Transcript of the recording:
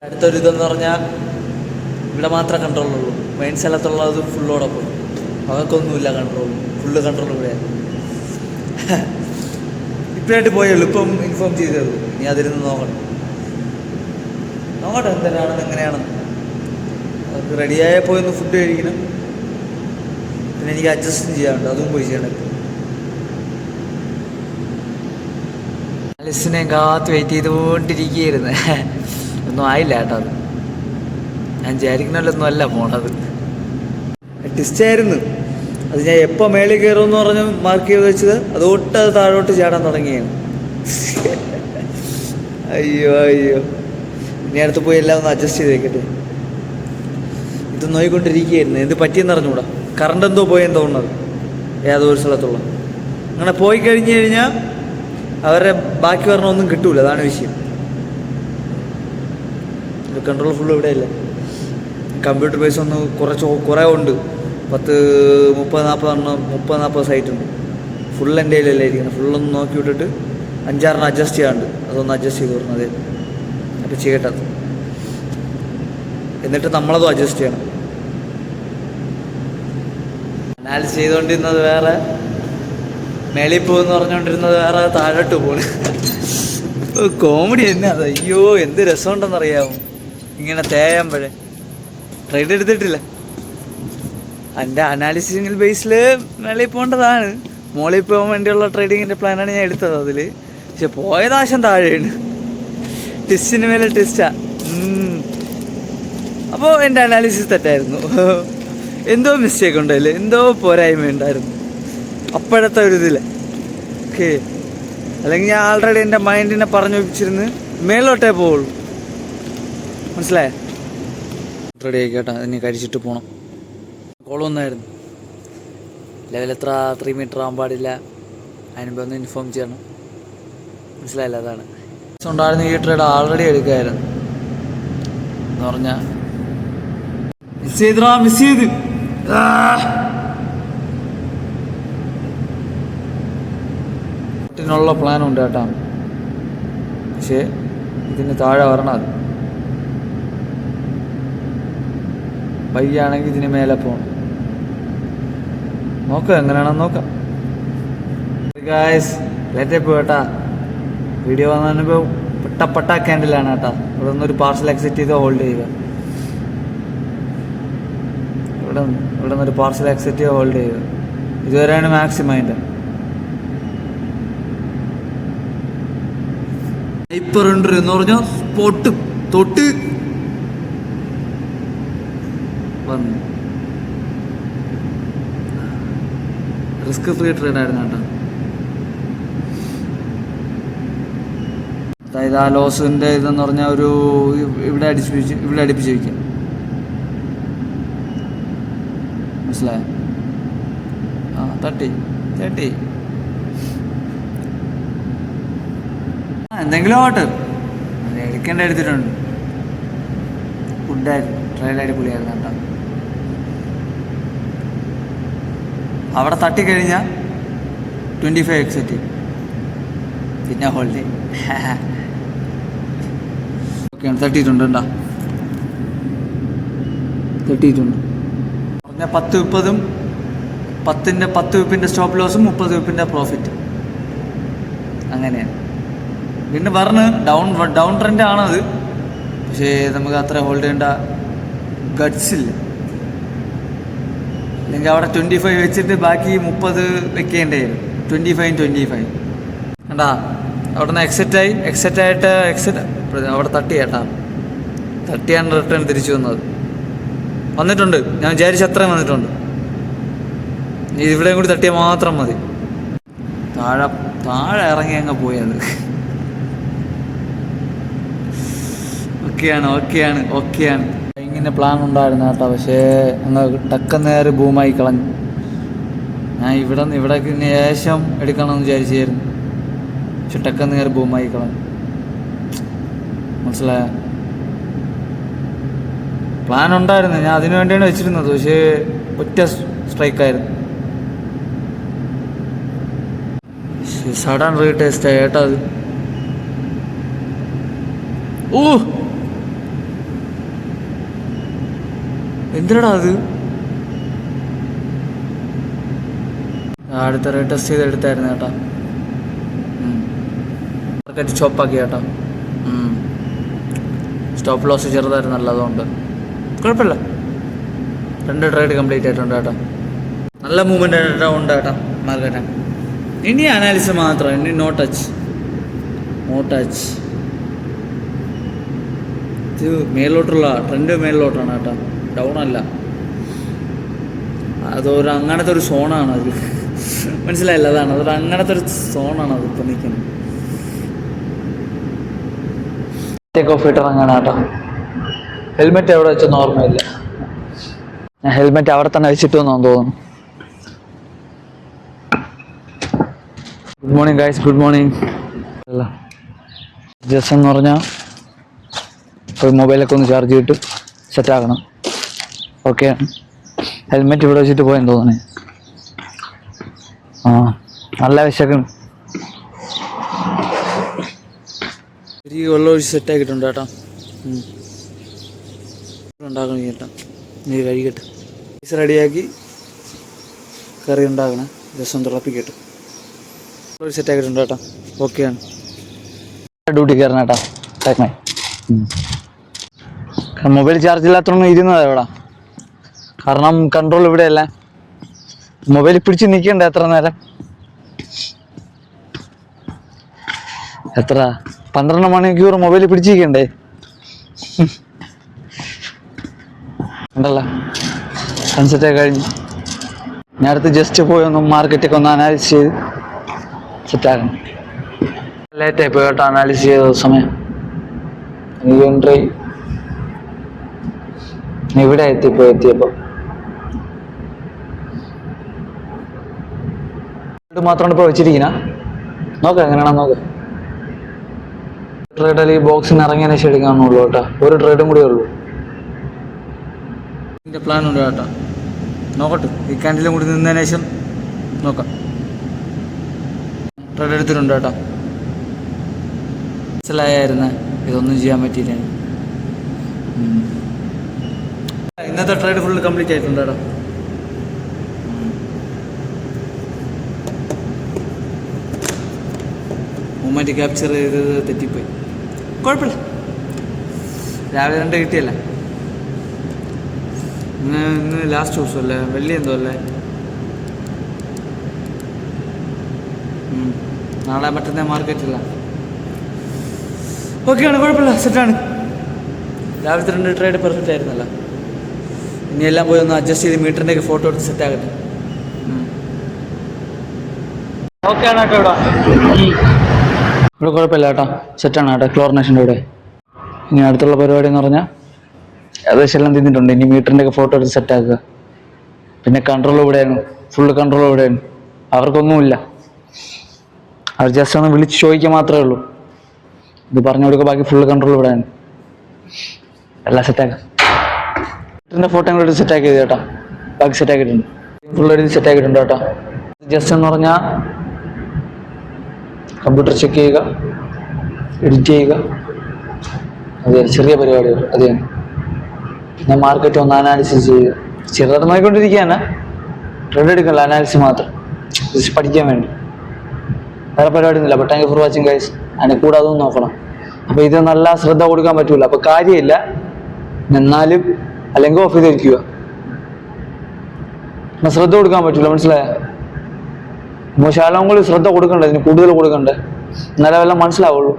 അടുത്തൊരു ഇതെന്ന് പറഞ്ഞാൽ ഇവിടെ മാത്രമേ കൺട്രോളുള്ളൂ. മെയിൻ സ്ഥലത്തുള്ളത് ഫുള്ളോടൊപ്പം അവർക്കൊന്നുമില്ല കൺട്രോൾ. ഫുള്ള് കൺട്രോൾ ഇവിടെയാണ്. ഇപ്പോഴായിട്ട് പോയുള്ളൂ, ഇപ്പം ഇൻഫോം ചെയ്തത്. ഇനി അതിരുന്ന് നോക്കട്ടെ എന്തിനാണെന്ന് എങ്ങനെയാണെന്ന്. അത് റെഡിയായ പോയി ഒന്ന് ഫുഡ് കഴിക്കണം. പിന്നെ എനിക്ക് അഡ്ജസ്റ്റും ചെയ്യാറുണ്ട്, അതും പോയി ചെയ്യണം. ലിസ്റ്റിനെ കാത്ത് വെയിറ്റ് ചെയ്തുകൊണ്ടിരിക്കുകയായിരുന്നു. ഒന്നും ആയില്ല കേട്ടോ. അത് ഞാൻ വിചാരിക്കണല്ലൊന്നും അല്ല പോണത്. ടിസ്റ്റായിരുന്നു അത്. ഞാൻ എപ്പോൾ മേളിൽ കയറുമെന്ന് പറഞ്ഞ് മാർക്ക് ചെയ്ത് വെച്ചത് അതൊട്ട് അത് താഴോട്ട് ചാടാൻ തുടങ്ങിയാണ്. അയ്യോ ഇനി അടുത്ത് പോയി എല്ലാം ഒന്ന് അഡ്ജസ്റ്റ് ചെയ്ത് വെക്കട്ടെ. ഇത് നോയിക്കൊണ്ടിരിക്കുകയായിരുന്നു. എന്ത് പറ്റിയെന്ന് അറിഞ്ഞുകൂടാ. കറണ്ട് എന്തോ പോയെന്ന് തോന്നുന്നത് ഏതോ ഒരു സ്ഥലത്തുള്ള. അങ്ങനെ പോയി കഴിഞ്ഞ് കഴിഞ്ഞാൽ അവരുടെ ബാക്കി പറഞ്ഞൊന്നും കിട്ടൂല. അതാണ് വിഷയം. കൺട്രോൾ ഫുള്ള് ഇവിടെ ഇല്ല. കമ്പ്യൂട്ടർ ബേസ് ഒന്ന് കുറേ ഉണ്ട്. 30-40 സൈറ്റ് ഉണ്ട്. ഫുൾ എൻ്റെ കയ്യിലല്ലേ ഇരിക്കുന്നത്. ഫുള്ളൊന്ന് നോക്കി വിട്ടിട്ട് 5-6 അഡ്ജസ്റ്റ് ചെയ്യാണ്ട് അതൊന്ന് അഡ്ജസ്റ്റ് ചെയ്ത് കൊടുക്കുന്നത്. അപ്പോൾ ചെയ്യട്ടത്. എന്നിട്ട് നമ്മളതും അഡ്ജസ്റ്റ് ചെയ്യണം. അനാലിസ് ചെയ്തുകൊണ്ടിരുന്നത് വേറെ, മേളിൽ പോകുമെന്ന് പറഞ്ഞുകൊണ്ടിരുന്നത് വേറെ, താഴോട്ട് പോണ്. കോമഡി തന്നെ അത്. അയ്യോ എന്ത് രസമുണ്ടെന്നറിയാമോ ഇങ്ങനെ തേയാമ്പഴേ. ട്രേഡ് എടുത്തിട്ടില്ല. എൻ്റെ അനാലിസിങ് ബേസിൽ മേളിൽ പോകേണ്ടതാണ്. മോളിൽ പോകാൻ വേണ്ടിയുള്ള ട്രേഡിങ്ങിൻ്റെ പ്ലാനാണ് ഞാൻ എടുത്തത് അതിൽ. പക്ഷെ പോയതാശം താഴെയാണ്. ടെസ്റ്റിന് മേലെ ടെസ്റ്റാ. അപ്പോൾ എൻ്റെ അനാലിസിസ് തെറ്റായിരുന്നു. എന്തോ മിസ്റ്റേക്ക് ഉണ്ടായില്ലേ, എന്തോ പോരായ്മ ഉണ്ടായിരുന്നു അപ്പോഴത്തെ ഒരു ഇതിൽ. ഓക്കെ, അല്ലെങ്കിൽ ഞാൻ ആൾറെഡി എൻ്റെ മൈൻഡിനെ പറഞ്ഞു വെച്ചിരുന്ന് മേലോട്ടേ പോവുള്ളൂ. മനസ്സിലായേ? റെഡി ആയിക്കോട്ടെ, ഇനി കഴിച്ചിട്ട് പോകണം. കോളൊന്നായിരുന്നു. ലെവൽ എത്ര 3 മീറ്റർ ആകാൻ പാടില്ല. അതിനുമ്പ് ഒന്ന് ഇൻഫോം ചെയ്യണം. മനസ്സിലായില്ല? അതാണ് ഉണ്ടായിരുന്ന ഈ ട്രേഡ് ആൾറെഡി എടുക്കായിരുന്നു എന്ന് പറഞ്ഞാൽ മിസ് ചെയ്ത് ുള്ള പ്ലാനുണ്ട് കേട്ടോ. പക്ഷേ ഇതിന് താഴെ വരണം. അത് പയ്യാണെങ്കിൽ ഇതിന് മേലെ പോകണം. നോക്കാം എങ്ങനെയാണെന്ന് നോക്കാം. ഗായ്സ് ലേറ്റായി പോയി കേട്ടാ. വീഡിയോ വന്നപ്പോൾ പെട്ട ക്യാൻഡിലാണ് കേട്ടോ. ഇവിടെ നിന്നൊരു പാർസൽ അക്സെപ്റ്റ് ചെയ്ത് ഹോൾഡ് ചെയ്യുക. ഇവിടെ നിന്നൊരു പാർസൽ അക്സെപ്റ്റ് ചെയ്ത് ഹോൾഡ് ചെയ്യുക. ഇതുവരെയാണ് മാക്സിമം അതിൻ്റെ. ഹൈപ്പർ ഉണ്ട് എന്ന് പറഞ്ഞാൽ സ്പോട്ട് തൊട്ട് വന്നു. റിസ്ക് ഫ്രീ ട്രേഡ് ആയിരുന്നു കേട്ടോ. അതായത് ആ ലോസിൻ്റെ ഇതെന്ന് പറഞ്ഞാൽ ഒരു ഇവിടെ അടുപ്പിച്ച് വയ്ക്കാം. മനസ്സിലായോ? തട്ടി എന്തെങ്കിലും ആവട്ടെ. എടുക്കേണ്ട എടുത്തിട്ടുണ്ട്. ഫുഡായിരുന്നു, ട്രയൽ അടിപൊളിയായിരുന്നു കേട്ടോ. അവിടെ തട്ടിക്കഴിഞ്ഞാൽ 25 എക്സെറ്റ് പിന്നെ ഹോൾഡ് ചെയ്യും. ഓക്കെയാണ്. തട്ടിയിട്ടുണ്ട് കേട്ടോ. തട്ടിയിട്ടുണ്ട് പറഞ്ഞാൽ 10-30 10 വിപ്പിൻ്റെ സ്റ്റോപ്പ് ലോസും 30 വിപ്പിൻ്റെ പ്രോഫിറ്റ്. അങ്ങനെയാണ്. പിന്നെ പറഞ്ഞ് ഡൗൺ ട്രെൻഡ് ആണത്. പക്ഷേ നമുക്ക് അത്ര ഹോൾഡ് ചെയ്യേണ്ട ഗട്ട്സ് ഇല്ല. അല്ലെങ്കിൽ അവിടെ 25 വെച്ചിട്ട് ബാക്കി 30 വെക്കേണ്ടേ. 25 കണ്ടാ. അവിടെ നിന്ന് എക്സെറ്റ് ആയിട്ട് അവിടെ തട്ടി കേട്ടാ. തട്ടിയാണ് റിട്ടേൺ തിരിച്ചു വന്നിട്ടുണ്ട്. ഞാൻ വിചാരിച്ച അത്രയും വന്നിട്ടുണ്ട്. ഇവിടെയും കൂടി തട്ടിയാൽ മാത്രം മതി. താഴെ ഇറങ്ങി അങ്ങ് പോയത്. ഓക്കെയാണ്. ഇങ്ങനെ പ്ലാൻ ഉണ്ടായിരുന്നു കേട്ടോ. പക്ഷേ അങ്ങ് ടക്കന്നേറ് ബൂമായി കളഞ്ഞു. ഞാൻ ഇവിടേക്ക് ശേഷം എടുക്കണമെന്ന് വിചാരിച്ചായിരുന്നു. പക്ഷെ ടക്കന്നേറ് ബൂമായി കളഞ്ഞു. മനസ്സിലായ? പ്ലാൻ ഉണ്ടായിരുന്നു. ഞാൻ അതിനു വേണ്ടിയാണ് വെച്ചിരുന്നത്. പക്ഷേ ഒറ്റ സ്ട്രൈക്കായിരുന്നു. സഡൻ റീടേസ്റ്റ് ആയി കേട്ടോ അത്. എന്തിനാടാ അത്? അടുത്ത ടെസ്റ്റ് ചെയ്ത് എടുത്തായിരുന്നു കേട്ടോ. മാർക്കറ്റ് സ്റ്റോപ്പാക്കി കേട്ടോ. സ്റ്റോപ്പ് ലോസ് ചെറുതായിരുന്നല്ലോ, അതുകൊണ്ട് കുഴപ്പമില്ല. 2 ട്രേഡ് കംപ്ലീറ്റ് ആയിട്ടുണ്ട് കേട്ടോ. നല്ല മൂവ്മെൻ്റ് ഉണ്ട് കേട്ടോ മാർക്കറ്റ്. ഇനി അനാലിസിസ് മാത്രം, ഇനി നോ ടച്ച്. ഇത് മേലോട്ടുള്ള ട്രെൻഡ് മേലോട്ടാണ് കേട്ടോ, ഡൗൺ അല്ല. അതൊരു അങ്ങനത്തെ ഒരു സോണാണ് അത്, മനസ്സിലായില്ല? അതാണ് അതൊരു അങ്ങനത്തെ ഒരു സോണാണ് അത് ഇപ്പം നിൽക്കുന്നത്. ടേക്ക് ഓഫ് ഇട്ട് ഇറങ്ങാണ് കേട്ടോ. ഹെൽമെറ്റ് എവിടെ വെച്ചൊന്നും ഓർമ്മയില്ല. ഞാൻ ഹെൽമെറ്റ് അവിടെ തന്നെ വെച്ചിട്ട് വന്നു തോന്നുന്നു. Good morning guys, good morning. അല്ല ജസ്റ്റ് എന്ന് പറഞ്ഞാൽ ഒരു മൊബൈലൊക്കെ ഒന്ന് ചാർജ് ചെയ്തിട്ട് സെറ്റാക്കണം. ഓക്കെ, ഹെൽമെറ്റ് ഇവിടെ വെച്ചിട്ട് പോയെന്ന് തോന്നണേ. നല്ല വിശക്കും. ഒരു വെള്ളം ഒഴിച്ച് സെറ്റാക്കിയിട്ടുണ്ട് കേട്ടോ. ഉണ്ടാക്കണം കേട്ടോ, നീ കഴിക്കട്ടെ. പൈസ റെഡിയാക്കി കറി ഉണ്ടാക്കണേ, രസം തിളപ്പിക്കട്ടെ. സെറ്റാക്കിയിട്ടുണ്ട് കേട്ടോ. ഓക്കെയാണ്. ഡ്യൂട്ടി കയറണം കേട്ടോ. ടൈമായി. മൊബൈൽ ചാർജ് ഇല്ലാത്തതൊന്നും ഇരുന്നതാ ഇവിടെ. കാരണം കൺട്രോൾ ഇവിടെയല്ല. മൊബൈൽ പിടിച്ച് നിൽക്കണ്ടേ എത്ര നേരം? എത്ര 12 മണിക്കൂർ മൊബൈൽ പിടിച്ചിരിക്കണ്ടേ? ഉണ്ടല്ലോ, സൺസെറ്റൊക്കെ കഴിഞ്ഞ് ഞാൻ അടുത്ത് ജസ്റ്റ് പോയി ഒന്ന് മാർക്കറ്റൊക്കെ ഒന്ന് അനാലിസ് ചെയ്ത് സെറ്റാക്കണം. ലേറ്റായി പോയി കേട്ടോ അനാലിസ് ചെയ്ത സമയം. എൻട്രി ഇവിടെ എത്തിയപ്പോൾ മാത്രമാണ് ഇപ്പോൾ വെച്ചിരിക്കുന്ന. നോക്കാം എങ്ങനെയാണെന്ന് നോക്കാം. ട്രേഡിൽ ഈ ബോക്സിന് ഇറങ്ങിയതിന് ശേഷം എടുക്കാനുള്ളൂ കേട്ടോ. ഒരു ട്രേഡും കൂടിയേ ഉള്ളൂ. ഇതിൻ്റെ പ്ലാൻ ഉണ്ട് കേട്ടോ. നോക്കട്ടെ, ഈ ക്യാൻഡിലും കൂടി നിന്നതിന് ശേഷം നോക്കാം. ട്രേഡ് എടുത്തിട്ടുണ്ട് കേട്ടോ. മനസ്സിലായായിരുന്നു, ഇതൊന്നും ചെയ്യാൻ പറ്റിയില്ല. ഇന്നത്തെ ട്രേഡ് ഫുള്ള് കംപ്ലീറ്റ് ആയിട്ടുണ്ട് കേട്ടോ. മൊമെൻറ്റ് ക്യാപ്ചർ ചെയ്ത് തെറ്റിപ്പോയി. കുഴപ്പമില്ല, രാവിലെ 2 കിട്ടിയല്ല. ഇന്ന് ലാസ്റ്റ് ദിവസമല്ലേ, വെള്ളി എന്തോ അല്ലേ? നാളെ മറ്റന്നാൾ മാർക്കറ്റില്ല. ഓക്കെയാണ്, കുഴപ്പമില്ല, സെറ്റാണ്. രാവിലത്തെ 2 ട്രേഡ് പെർഫെക്റ്റ് ആയിരുന്നല്ലോ. ഇനി എല്ലാം പോയി ഒന്ന് അഡ്ജസ്റ്റ് ചെയ്ത് മീറ്ററിൻ്റെയൊക്കെ ഫോട്ടോ എടുത്ത് സെറ്റാകട്ടെ. ഓക്കെയാണ് കേട്ടോ. ഇവിടെ കുഴപ്പമില്ല കേട്ടോ, സെറ്റാണ് കേട്ടോ. ക്ലോറിനേഷൻ്റെ ഇവിടെ ഇനി അടുത്തുള്ള പരിപാടി എന്ന് പറഞ്ഞാൽ ഏകദേശം എല്ലാം തിന്നിട്ടുണ്ട്. ഇനി മീറ്ററിൻ്റെയൊക്കെ ഫോട്ടോ എടുത്ത് സെറ്റാക്കുക. പിന്നെ കൺട്രോൾ ഇവിടെയാണ്, ഫുള്ള് കൺട്രോൾ ഇവിടെയാണ്. അവർക്കൊന്നുമില്ല, അവർ ജസ്റ്റ് ഒന്ന് വിളിച്ച് ചോദിക്കുക മാത്രമേ ഉള്ളൂ. ഇത് പറഞ്ഞു കൊടുക്കുക, ബാക്കി ഫുള്ള് കൺട്രോൾ ഇവിടെയാണ്. എല്ലാം സെറ്റാക്കാം. മീറ്ററിൻ്റെ ഫോട്ടോ കൂടെ എടുത്ത് സെറ്റാക്കി ചെയ്ത് കേട്ടോ. ബാക്കി സെറ്റാക്കിയിട്ടുണ്ട്, ഫുള്ള് എടുത്ത് സെറ്റാക്കിയിട്ടുണ്ട് കേട്ടോ. ജസ്റ്റ് എന്ന് പറഞ്ഞാൽ കമ്പ്യൂട്ടർ ചെക്ക് ചെയ്യുക, എഡിറ്റ് ചെയ്യുക, അതെ, ചെറിയ പരിപാടികൾ അത് തന്നെ. പിന്നെ മാർക്കറ്റ് ഒന്ന് അനാലിസിസ് ചെയ്യുക. ചെറുതായിട്ട് നോക്കിക്കൊണ്ടിരിക്കുകയാണ്. ട്രേഡ് എടുക്കല്ല, അനാലിസിസ് മാത്രം, ജസ്റ്റ് പഠിക്കാൻ വേണ്ടി. വേറെ പരിപാടി ഒന്നുമില്ല. അപ്പോൾ thank you for watching guys. അതിനെ കൂടെ അതൊന്നും നോക്കണം. അപ്പോൾ ഇത് നല്ല ശ്രദ്ധ കൊടുക്കാൻ പറ്റൂല. അപ്പോൾ കാര്യമില്ല, എന്നാലും അല്ലെങ്കിൽ ഓഫ് ചെയ്തിരിക്കുക. ശ്രദ്ധ കൊടുക്കാൻ പറ്റൂല, മനസ്സിലായ? ശാലം കൂടി ശ്രദ്ധ കൊടുക്കണ്ടേ, ഇതിന് കൂടുതൽ കൊടുക്കണ്ടേ, എന്നാലേ വല്ലതും മനസ്സിലാവുള്ളൂ.